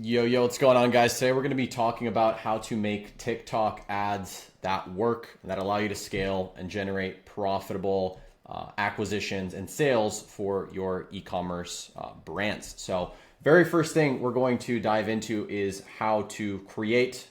Yo, what's going on, guys? Today we're going to be talking about how to make TikTok ads that work, that allow you to scale and generate profitable acquisitions and sales for your e-commerce brands. So very first thing we're going to dive into is how to create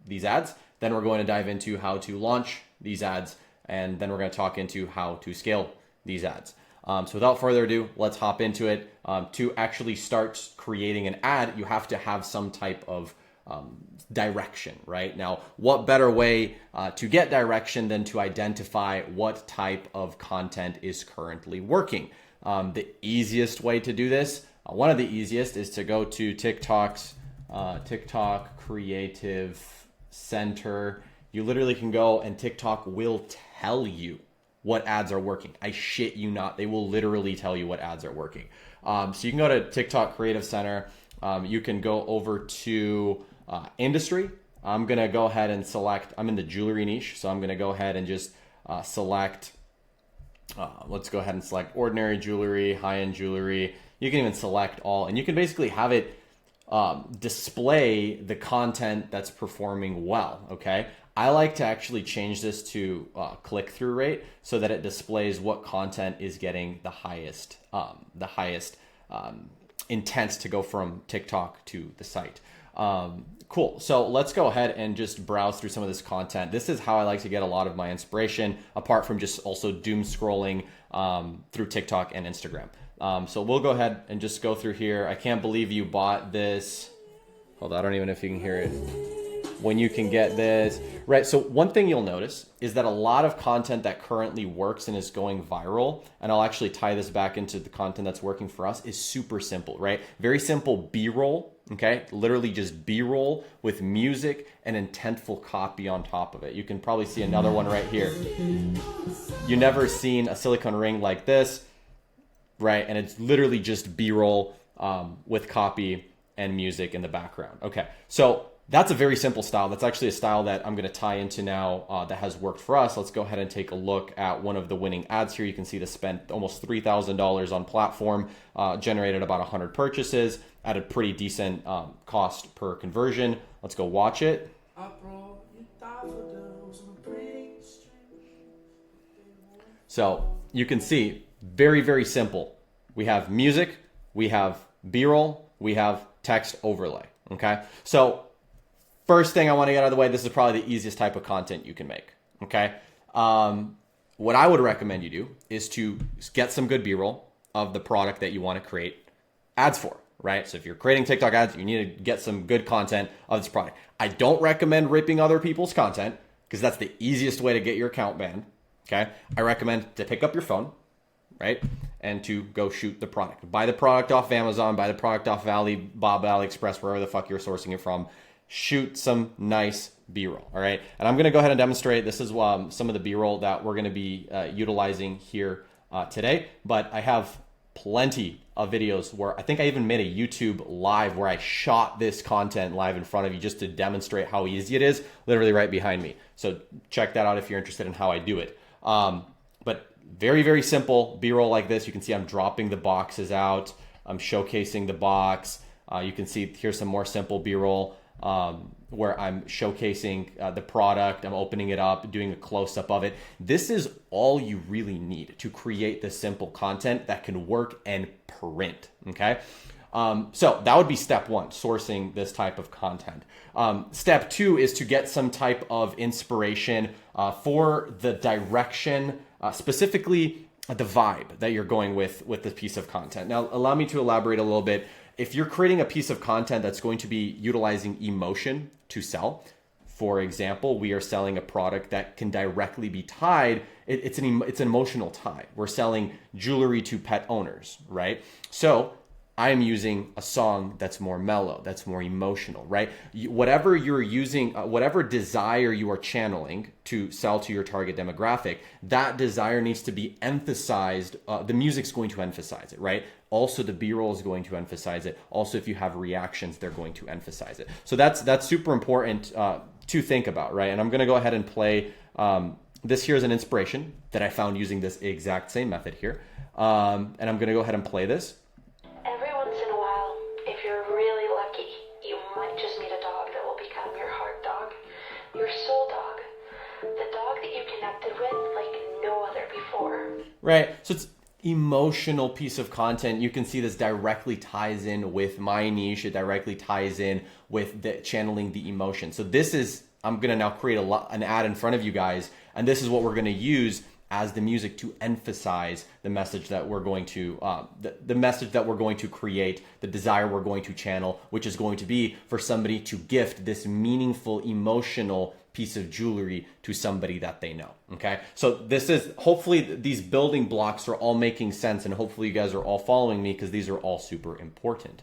these ads. Then we're going to dive into how to launch these ads. And then we're going to talk into how to scale these ads. So without further ado, let's hop into it. To actually start creating an ad, you have to have some type of direction, right? Now, what better way to get direction than to identify what type of content is currently working? The easiest way to do this, one of the easiest, is to go to TikTok's TikTok Creative Center. You literally can go and TikTok will tell you what ads are working. I shit you not. They will literally tell you what ads are working. So you can go to TikTok Creative Center. You can go over to industry. I'm going to go ahead and select, I'm in the jewelry niche. So I'm going to go ahead and just select, let's go ahead and select ordinary jewelry, high-end jewelry. You can even select all, and you can basically have it display the content that's performing well, okay? I like to actually change this to click-through rate so that it displays what content is getting the highest intent to go from TikTok to the site. Cool. So let's go ahead and just browse through some of this content. This is how I like to get a lot of my inspiration, apart from just also doom scrolling through TikTok and Instagram. So we'll go ahead and just go through here. I can't believe you bought this. Hold on, I don't even know if you can hear it. When you can get this, right? So one thing you'll notice is that a lot of content that currently works and is going viral, and I'll actually tie this back into the content that's working for us, is super simple, right? Very simple B-roll, okay? Literally just B-roll with music and intentful copy on top of it. You can probably see another one right here. You never seen a silicone ring like this, right? And it's literally just B-roll with copy and music in the background. Okay, so that's a very simple style. That's actually a style that I'm going to tie into now that has worked for us. Let's go ahead and take a look at one of the winning ads here. You can see this spent almost $3,000 on platform, generated about 100 purchases at a pretty decent cost per conversion. Let's go watch it. So you can see, very, very simple. We have music, we have B-roll, we have text overlay, okay? So first thing I want to get out of the way, this is probably the easiest type of content you can make, okay? What I would recommend you do is to get some good B-roll of the product that you want to create ads for, right? So if you're creating TikTok ads, you need to get some good content of this product. I don't recommend ripping other people's content because that's the easiest way to get your account banned, okay? I recommend to pick up your phone, right? And to go shoot the product. Buy the product off Amazon, buy the product off Alibaba, AliExpress, wherever the fuck you're sourcing it from. Shoot some nice B-roll, all right? And I'm gonna go ahead and demonstrate. This is some of the B-roll that we're gonna be utilizing here today, but I have plenty of videos where I think I even made a YouTube live where I shot this content live in front of you just to demonstrate how easy it is, literally right behind me. So check that out if you're interested in how I do it. But very, very simple B-roll like this. You can see I'm dropping the boxes out. I'm showcasing the box. You can see here's some more simple B-roll where I'm showcasing the product. I'm opening it up, doing a close-up of it. This is all you really need to create the simple content that can work and print, okay? So that would be step one, sourcing this type of content. Step two is to get some type of inspiration for the direction, specifically the vibe that you're going with this piece of content. Now, allow me to elaborate a little bit. If you're creating a piece of content that's going to be utilizing emotion to sell, for example, we are selling a product that can directly be tied. It's an emotional tie. We're selling jewelry to pet owners, right? So I'm using a song that's more mellow, that's more emotional, right? Whatever you're using, whatever desire you are channeling to sell to your target demographic, that desire needs to be emphasized. The music's going to emphasize it, right? Also, the B-roll is going to emphasize it. Also, if you have reactions, they're going to emphasize it. So that's super important to think about, right? And I'm going to go ahead and play this here is an inspiration that I found using this exact same method here. And I'm going to go ahead and play this. Every once in a while, if you're really lucky, might just meet a dog that will become your heart dog, your soul dog, the dog that you connected with like no other before. Right. So it's emotional piece of content. You can see this directly ties in with my niche. It directly ties in with the channeling the emotion. So this is, I'm going to now create an ad in front of you guys, and this is what we're going to use as the music to emphasize the message that we're going to, the message that we're going to create, the desire we're going to channel, which is going to be for somebody to gift this meaningful, emotional piece of jewelry to somebody that they know. Okay. So this is, hopefully these building blocks are all making sense, and hopefully you guys are all following me, because these are all super important.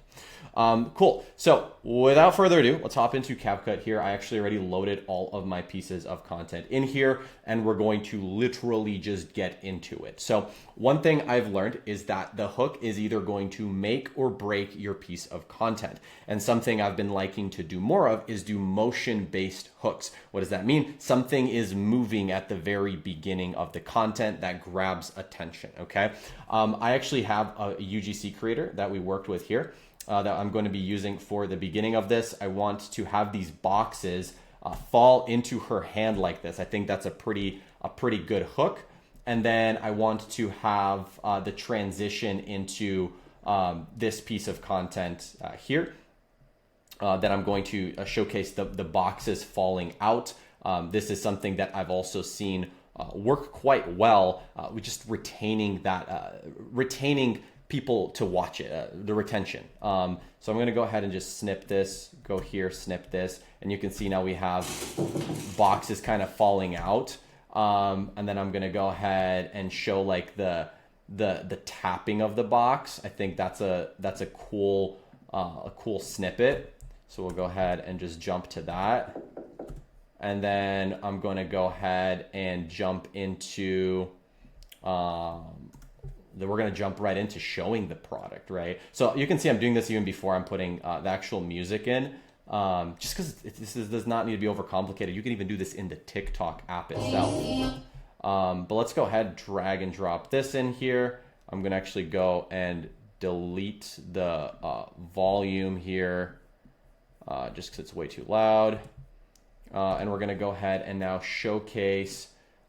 Cool. So without further ado, let's hop into CapCut here. I actually already loaded all of my pieces of content in here, and we're going to literally just get into it. So one thing I've learned is that the hook is either going to make or break your piece of content. And something I've been liking to do more of is do motion-based hooks. What does that mean? Something is moving at the very beginning of the content that grabs attention. Okay. I actually have a UGC creator that we worked with here. That I'm going to be using for the beginning of this. I want to have these boxes fall into her hand like this. I think that's a pretty good hook. And then I want to have the transition into this piece of content here that I'm going to showcase the boxes falling out. This is something that I've also seen work quite well with just retaining that, retaining people to watch it, the retention. So I'm going to go ahead and just snip this, go here, snip this, and you can see now we have boxes kind of falling out. And then I'm going to go ahead and show like the tapping of the box. I think that's a cool snippet. So we'll go ahead and just jump to that. And then I'm going to go ahead and jump into then we're going to jump right into showing the product, right? So you can see I'm doing this even before I'm putting the actual music in, just because this does not need to be overcomplicated. You can even do this in the TikTok app itself. But let's go ahead, drag and drop this in here. I'm going to actually go and delete the volume here just because it's way too loud. And we're going to go ahead and now showcase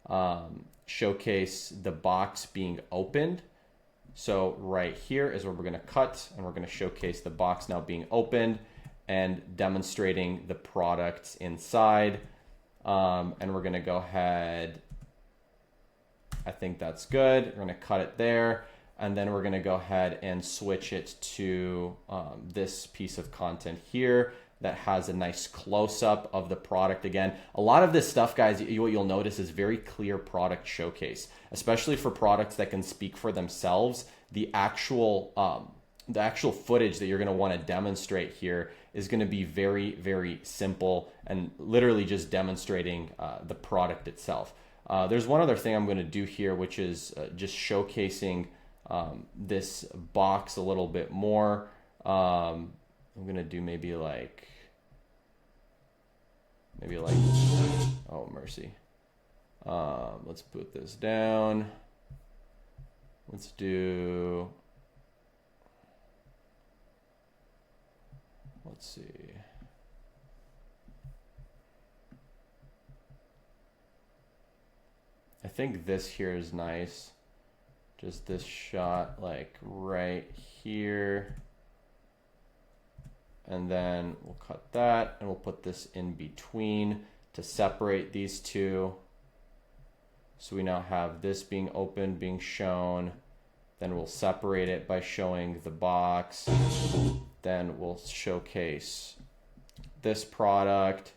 the box being opened. So right here is where we're going to cut, and we're going to showcase the box now being opened and demonstrating the products inside. And we're going to go ahead. I think that's good. We're going to cut it there. And then we're going to go ahead and switch it to this piece of content here that has a nice close-up of the product. Again, a lot of this stuff, guys, what you'll notice is very clear product showcase, especially for products that can speak for themselves. The actual footage that you're going to want to demonstrate here is going to be very, very simple and literally just demonstrating the product itself. There's one other thing I'm going to do here, which is just showcasing this box a little bit more. I'm going to do maybe like, oh, mercy. Let's put this down. Let's see. I think this here is nice. Just this shot like right here. And then we'll cut that and we'll put this in between to separate these two. So we now have this being open, being shown. Then we'll separate it by showing the box. Then we'll showcase this product.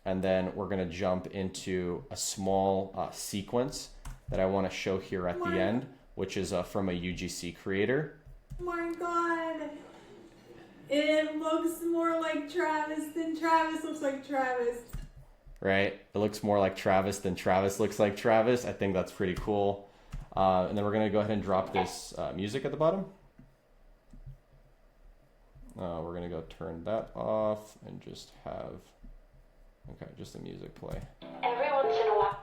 And then we're going to jump into a small sequence that I want to show here at the end, which is from a UGC creator. Oh my God. It looks more like Travis than Travis looks like Travis. Right? It looks more like Travis than Travis looks like Travis. I think that's pretty cool. And then we're going to go ahead and drop this music at the bottom. We're going to go turn that off and just have, okay, just the music play. Every once in a while.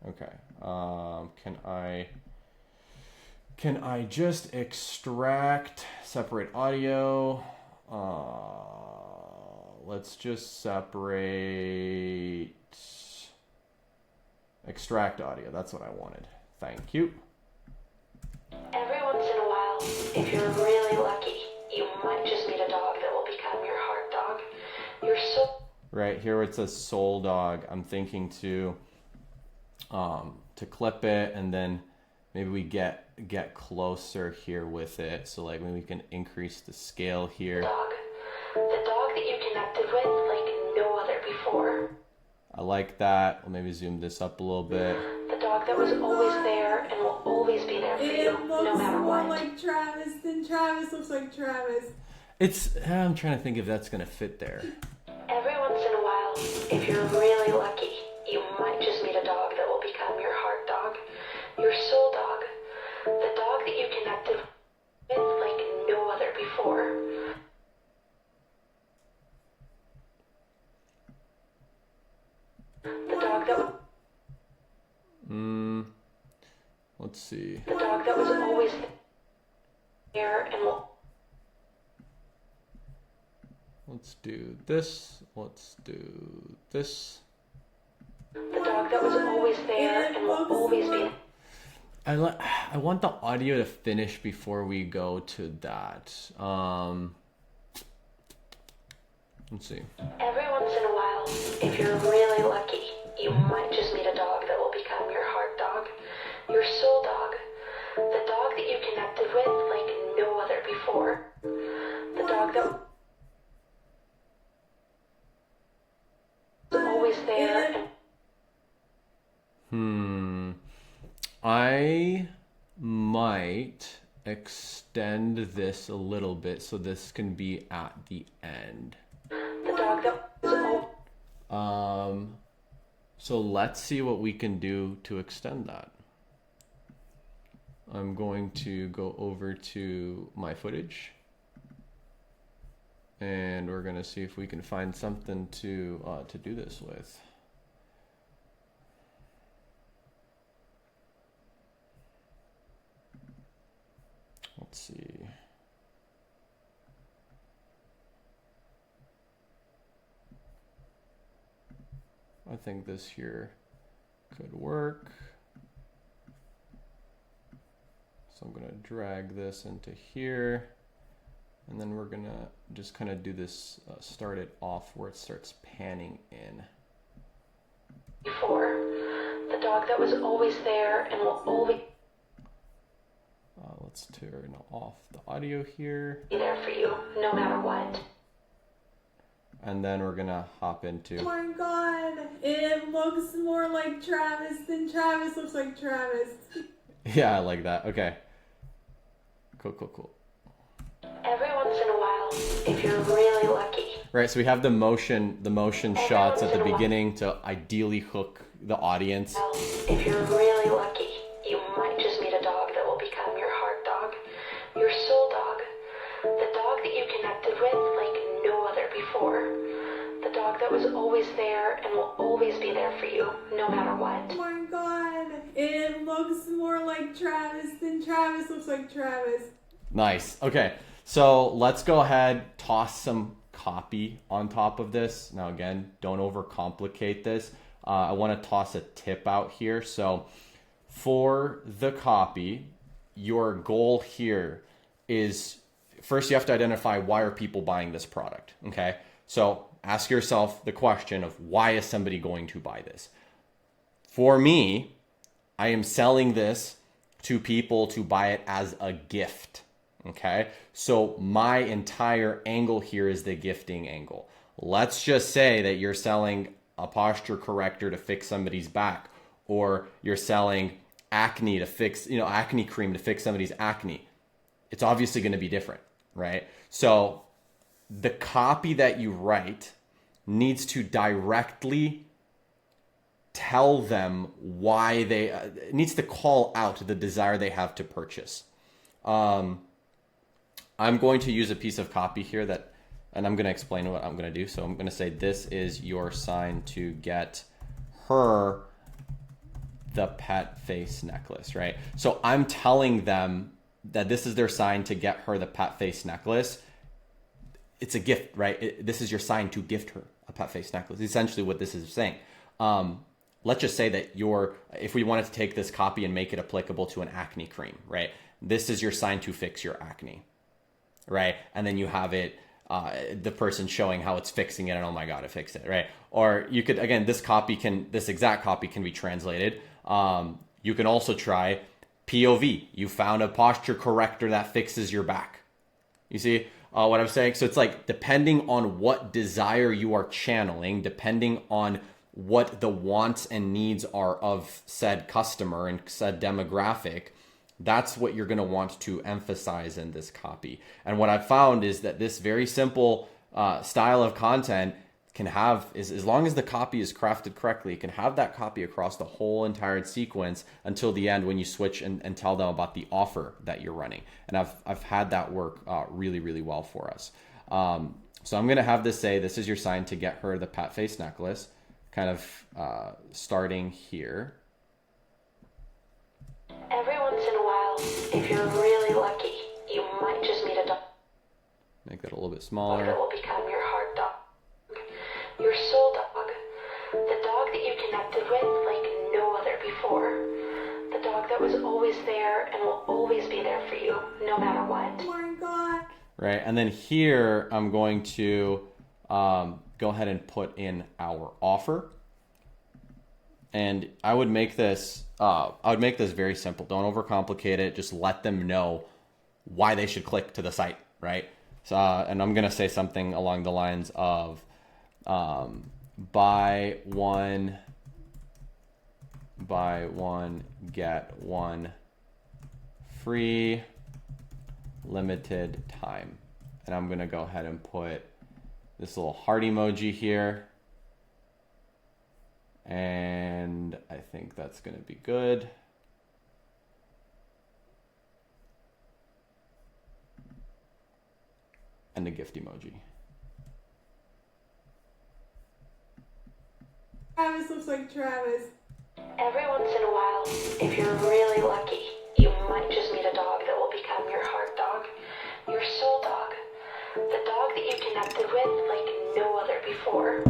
Okay. Can I Can I just extract, separate audio? Let's just separate, extract audio. That's what I wanted. Thank you. Every once in a while, if you're really lucky, you might just meet a dog that will become your heart dog. Your soul. Right here where it says soul dog, I'm thinking to clip it, and then maybe we get closer here with it. So like maybe we can increase the scale here. Dog. The dog that you connected with like no other before. I like that. We'll maybe zoom this up a little bit. The dog that was always there and will always be there for you, no matter what. It looks more like Travis than Travis looks like Travis. I'm trying to think if that's gonna fit there. Every once in a while, if you're really lucky, you might just meet a dog that will become your heart dog, your soul dog, the dog that you connected with like no other before. The dog that Let's see. The dog that was always there and will. Let's do this. Let's do this. The dog that was always there and will always be. I want the audio to finish before we go to that. Let's see. Every once in a while, if you're really lucky, you might just meet a dog that will become your heart dog, your soul dog, the dog that you connected with like no other before. The dog that was always there. I might extend this a little bit so this can be at the end. The dog that was So let's see what we can do to extend that. I'm going to go over to my footage, and we're gonna see if we can find something to do this with. Let's see. I think this here could work. So I'm gonna drag this into here, and then we're gonna just kind of do this, start it off where it starts panning in. before. The dog that was always there and will always Let's turn off the audio here. be there for you, no matter what. And then we're gonna hop into. Oh my god, it looks more like Travis than Travis looks like Travis. Yeah, I like that. Okay. Cool. Every once in a while, if you're really lucky. Right, so we have the motion shots at the beginning to ideally hook the audience. Well, if you're really lucky, you might just meet a dog that will become your heart dog, your soul dog, the dog that you connected with like no other before. The dog that was always there and will always be there for you, no matter what. Oh my god, it looks more like Travis than Travis looks like Travis. Nice. Okay, so let's go ahead, toss some copy on top of this. Now again, don't overcomplicate this. I want to toss a tip out here. So for the copy, your goal here is, first you have to identify, why are people buying this product? Okay, so ask yourself the question of, why is somebody going to buy this? For me, I am selling this to people to buy it as a gift. Okay, so my entire angle here is the gifting angle. Let's just say that you're selling a posture corrector to fix somebody's back, or you're selling acne to fix, acne cream to fix somebody's acne. It's obviously going to be different, right? So the copy that you write needs to directly tell them why they, it needs to call out the desire they have to purchase. I'm going to use a piece of copy here and I'm going to explain what I'm going to do. So I'm going to say, this is your sign to get her the pet face necklace, right? So I'm telling them that this is their sign to get her the pet face necklace. It's a gift, right? This is your sign to gift her a pet face necklace. Essentially what this is saying. Let's just say that if we wanted to take this copy and make it applicable to an acne cream, right? This is your sign to fix your acne, right? And then you have it, the person showing how it's fixing it, and oh my God, it fixed it, right? Or you could, again, this exact copy can be translated. You can also try POV. You found a posture corrector that fixes your back. You see what I'm saying? So it's like, depending on what desire you are channeling, depending on what the wants and needs are of said customer and said demographic, that's what you're going to want to emphasize in this copy. And what I've found is that this very simple style of content can have, as long as the copy is crafted correctly, it can have that copy across the whole entire sequence until the end when you switch and tell them about the offer that you're running. And I've had that work really, really well for us. So I'm going to have this say, this is your sign to get her the pet face necklace, kind of starting here. Every once in a while, if you're really lucky, you might just meet a dog Make that a little bit that smaller. will become your heart dog, your soul dog, the dog that you connected with like no other before, the dog that was always there and will always be there for you, no matter what. Oh my God. Right, and then here I'm going to go ahead and put in our offer. And I would make this very simple. Don't overcomplicate it. Just let them know why they should click to the site, right? So, and I'm gonna say something along the lines of buy one, get one free, limited time. And I'm gonna go ahead and put this little heart emoji here. And I think that's going to be good. And the gift emoji. Travis looks like Travis. Every once in a while, if you're really lucky, you might just meet a dog that will become your heart dog, your soul dog, the dog that you connected with like no other before.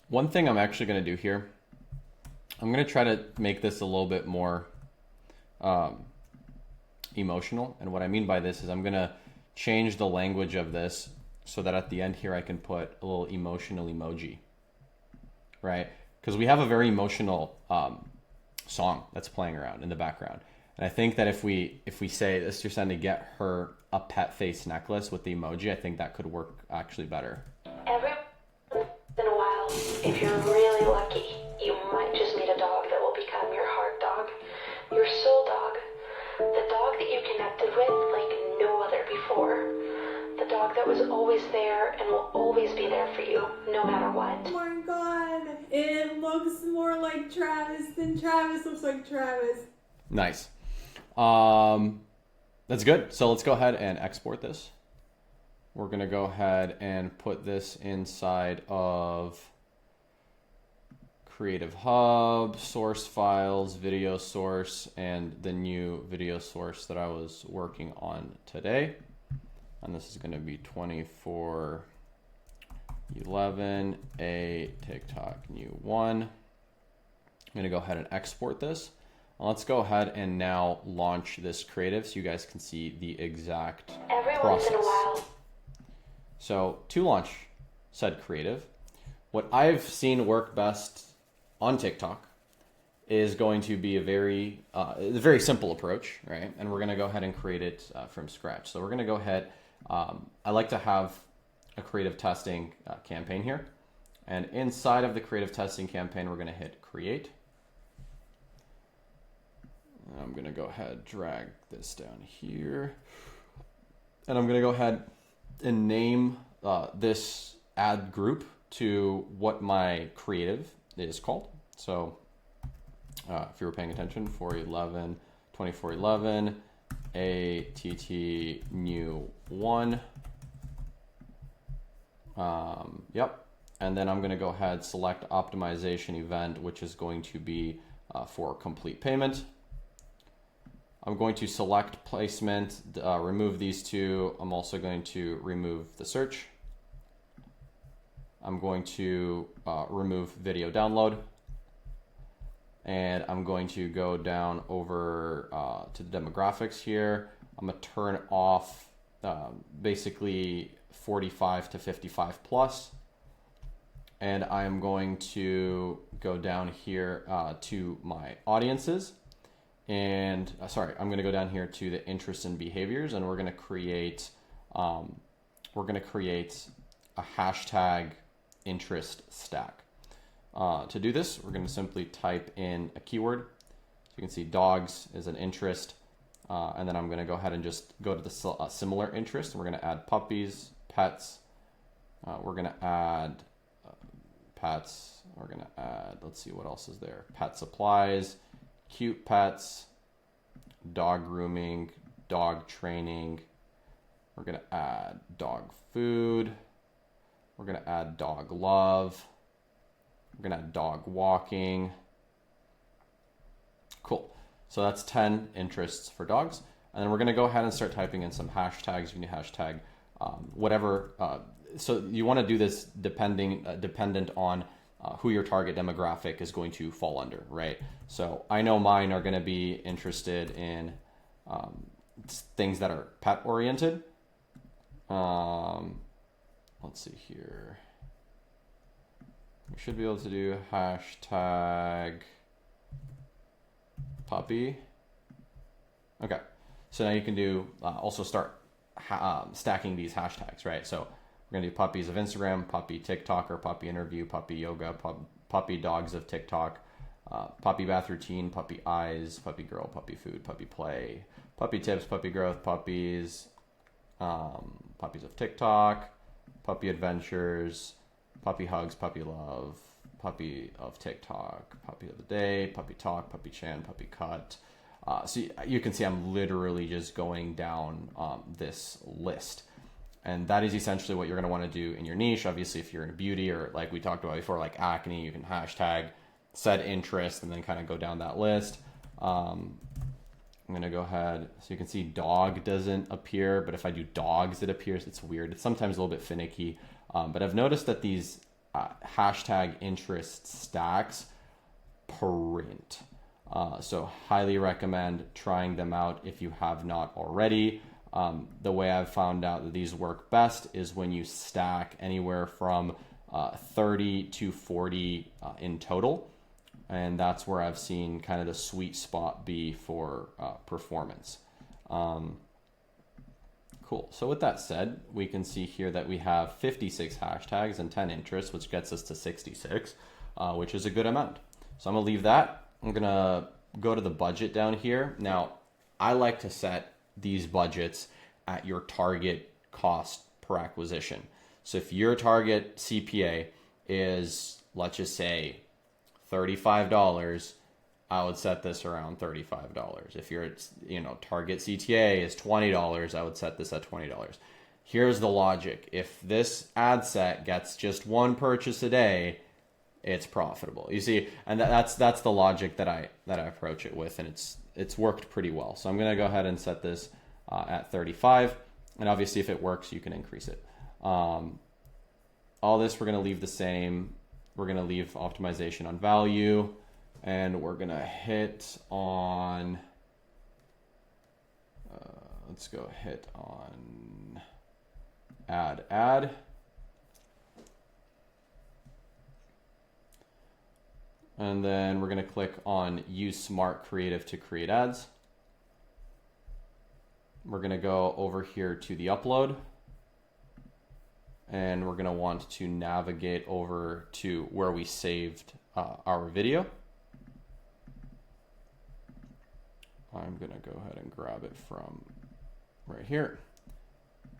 One thing I'm actually going to do here, I'm going to try to make this a little bit more emotional. And what I mean by this is I'm going to change the language of this so that at the end here I can put a little emotional emoji, right? Because we have a very emotional song that's playing around in the background. And I think that if we say this, you're trying to get her a pet face necklace with the emoji, I think that could work actually better. Every once in a while, if you're really lucky, you might just meet a dog that will become your heart dog, your soul dog, the dog that you connected with like no other before, the dog that was always there and will always be there for you, no matter what. Oh my God. It looks more like Travis than Travis looks like Travis. Nice. That's good. So let's go ahead and export this. We're going to go ahead and put this inside of Creative Hub, source files, video source, and the new video source that I was working on today. And this is going to be 2411, a TikTok new one. I'm going to go ahead and export this. Let's go ahead and now launch this creative so you guys can see the exact Every process. once in a while. So to launch said creative, what I've seen work best on TikTok is going to be a very simple approach, right? And we're going to go ahead and create it from scratch. So we're going to go ahead. I like to have a creative testing campaign here. And inside of the creative testing campaign, we're going to hit create. I'm going to go ahead, drag this down here. And I'm going to go ahead and name this ad group to what my creative is called. So if you were paying attention, 2411, ATT new one. Yep. And then I'm going to go ahead, select optimization event, which is going to be for complete payment. I'm going to select placement, remove these two. I'm also going to remove the search. I'm going to remove video download. And I'm going to go down over to the demographics here. I'm gonna turn off basically 45 to 55 plus. And I'm going to go down here to my audiences. And I'm gonna go down here to the interests and behaviors, and we're gonna create a hashtag interest stack. To do this, we're going to simply type in a keyword. So you can see dogs is an interest. And then I'm going to go ahead and just go to the similar interest. We're going to add puppies, pets. We're going to add pets. We're going to add, let's see what else is there. Pet supplies, cute pets, dog grooming, dog training. We're going to add dog food. We're going to add dog love. We're going to add dog walking. Cool. So that's 10 interests for dogs. And then we're going to go ahead and start typing in some hashtags. You can hashtag whatever. So you want to do this dependent on who your target demographic is going to fall under, right? So I know mine are going to be interested in things that are pet oriented. Let's see here. We should be able to do hashtag puppy. Okay, so now you can do also start stacking these hashtags, right? So we're gonna do puppies of Instagram, puppy TikToker, puppy interview, puppy yoga, puppy dogs of TikTok, puppy bath routine, puppy eyes, puppy girl, puppy food, puppy play, puppy tips, puppy growth, puppies, puppies of TikTok, puppy adventures, puppy hugs, puppy love, puppy of TikTok, puppy of the day, puppy talk, puppy chan, puppy cut. So you can see I'm literally just going down this list. And that is essentially what you're going to want to do in your niche. Obviously, if you're in beauty or like we talked about before, like acne, you can hashtag set interest and then kind of go down that list. I'm going to go ahead. So you can see dog doesn't appear, but if I do dogs, it appears. It's weird. It's sometimes a little bit finicky. But I've noticed that these hashtag interest stacks print. So highly recommend trying them out if you have not already. The way I've found out that these work best is when you stack anywhere from 30 to 40 in total. And that's where I've seen kind of the sweet spot be for performance. Cool. So with that said, we can see here that we have 56 hashtags and 10 interests, which gets us to 66, which is a good amount. So I'm going to leave that. I'm going to go to the budget down here. Now, I like to set these budgets at your target cost per acquisition. So if your target CPA is, let's just say, $35, I would set this around $35. If your target CTA is $20, I would set this at $20. Here's the logic. If this ad set gets just one purchase a day, it's profitable. You see, and that's the logic that I approach it with, and it's worked pretty well. So I'm going to go ahead and set this at 35, and obviously if it works, you can increase it. All this we're going to leave the same. We're going to leave optimization on value. And we're going to hit on, let's go hit on add. And then we're going to click on use smart creative to create ads. We're going to go over here to the upload. And we're going to want to navigate over to where we saved our video. I'm going to go ahead and grab it from right here.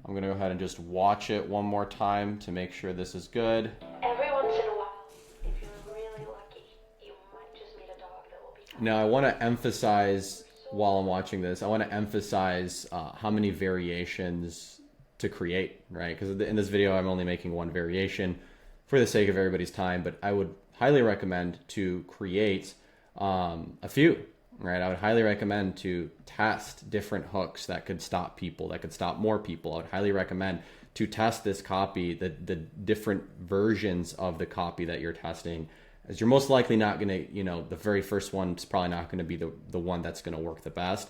I'm going to go ahead and just watch it one more time to make sure this is good. Every once in a while, if you're really lucky, you might just meet a dog that will become... Now I want to emphasize, while I'm watching this, I want to emphasize how many variations to create, right? Because in this video, I'm only making one variation for the sake of everybody's time, but I would highly recommend to create a few, right? I would highly recommend to test different hooks that could stop people, that could stop more people. I would highly recommend to test this copy, the different versions of the copy that you're testing, as you're most likely not going to, the very first one's probably not going to be the one that's going to work the best.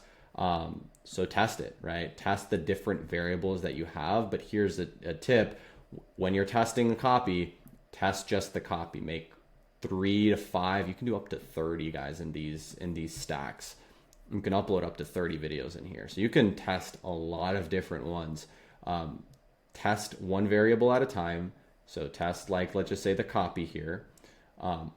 So test it, right? Test the different variables that you have. But here's a tip. When you're testing the copy, test just the copy. Make 3 to 5. You can do up to 30 guys in these stacks. You can upload up to 30 videos in here. So you can test a lot of different ones. Test one variable at a time. So test, like, let's just say the copy here,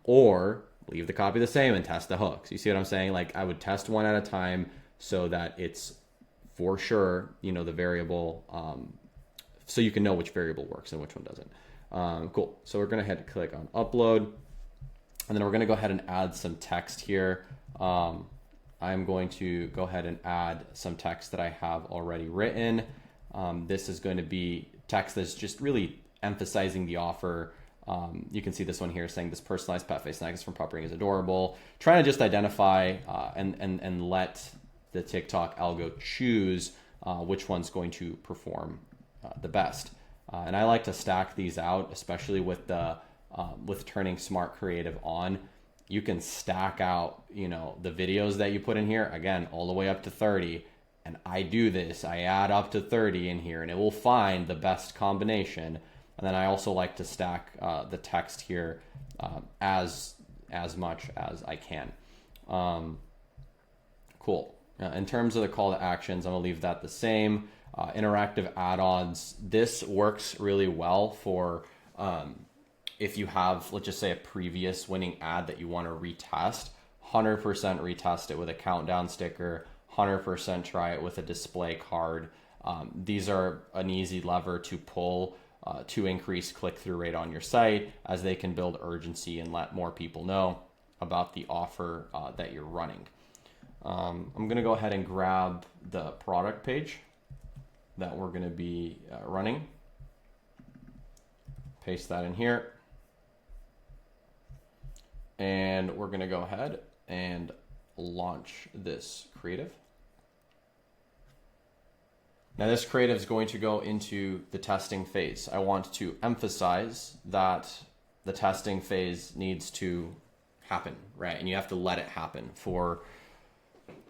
or leave the copy the same and test the hooks. You see what I'm saying? Like, I would test one at a time so that it's for sure, the variable, so you can know which variable works and which one doesn't. Cool. So we're going to head to click on upload, and then we're going to go ahead and add some text here. I'm going to go ahead and add some text that I have already written. This is going to be text that's just really emphasizing the offer. You can see this one here saying this personalized pet face snacks from Puppering is adorable. Trying to just identify and let the TikTok algo choose which one's going to perform the best. And I like to stack these out, especially with with turning Smart Creative on. You can stack out, the videos that you put in here, again, all the way up to 30. And I do this, I add up to 30 in here, and it will find the best combination. And then I also like to stack the text here as much as I can. Cool. In terms of the call to actions, I'm gonna leave that the same. Interactive add-ons, this works really well for if you have, let's just say, a previous winning ad that you want to retest. 100% retest it with a countdown sticker, 100% try it with a display card. These are an easy lever to pull to increase click-through rate on your site, as they can build urgency and let more people know about the offer that you're running. I'm going to go ahead and grab the product page that we're going to be running. Paste that in here. And we're going to go ahead and launch this creative. Now this creative is going to go into the testing phase. I want to emphasize that the testing phase needs to happen, right? And you have to let it happen for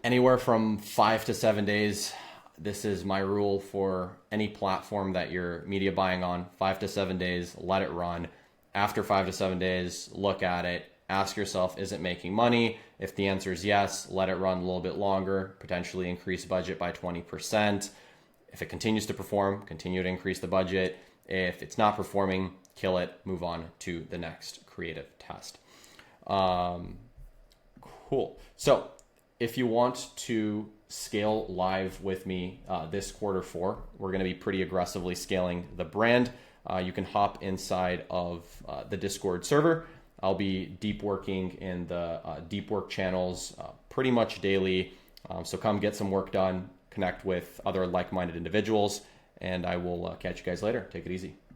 anywhere from 5 to 7 days. This is my rule for any platform that you're media buying on. 5 to 7 days, let it run. After 5 to 7 days, look at it. Ask yourself, is it making money? If the answer is yes, let it run a little bit longer, potentially increase budget by 20%. If it continues to perform, continue to increase the budget. If it's not performing, kill it, move on to the next creative test. Cool. So if you want to scale live with me this Q4, we're going to be pretty aggressively scaling the brand. You can hop inside of the Discord server. I'll be deep working in the deep work channels pretty much daily. So come get some work done, connect with other like-minded individuals, and I will catch you guys later. Take it easy.